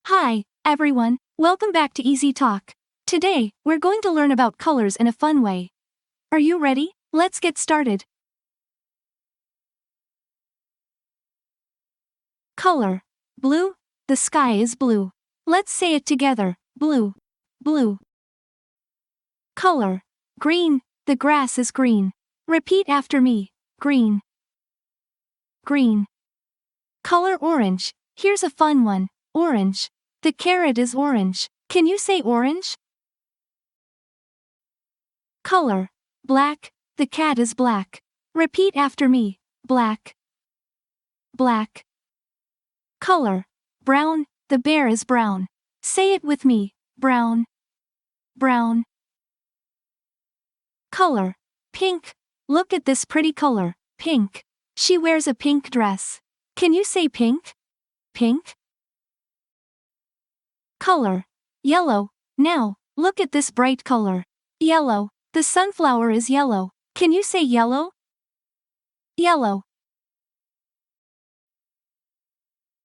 Hi, everyone, welcome back to Easy Talk. Today, we're going to learn about colors in a fun way. Are you ready? Let's get started. Color. Blue. The sky is blue. Let's say it together. Blue. Blue. Color. Green. The grass is green. Repeat after me. Green. Green. Color orange. Here's a fun one. Orange. The carrot is orange. Can you say orange? Color. Black. The cat is black. Repeat after me. Black. Black. Color. Brown. The bear is brown. Say it with me. Brown. Brown. Color. Pink. Look at this pretty color. Pink. She wears a pink dress. Can you say pink? Pink. Color. Yellow. Now, look at this bright color. Yellow. The sunflower is yellow. Can you say yellow? Yellow.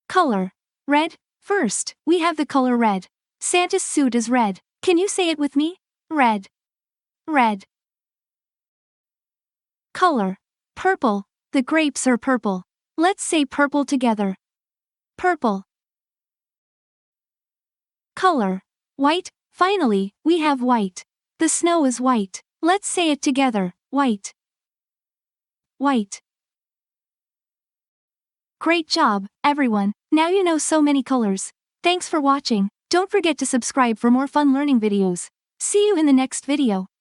Color. Red. First, we have the color red. Santa's suit is red. Can you say it with me? Red. Red. Color. Purple. The grapes are purple. Let's say purple together. Purple. Color. White. Finally, we have white. The snow is white. Let's say it together. White. White. Great job, everyone. Now you know so many colors. Thanks for watching. Don't forget to subscribe for more fun learning videos. See you in the next video.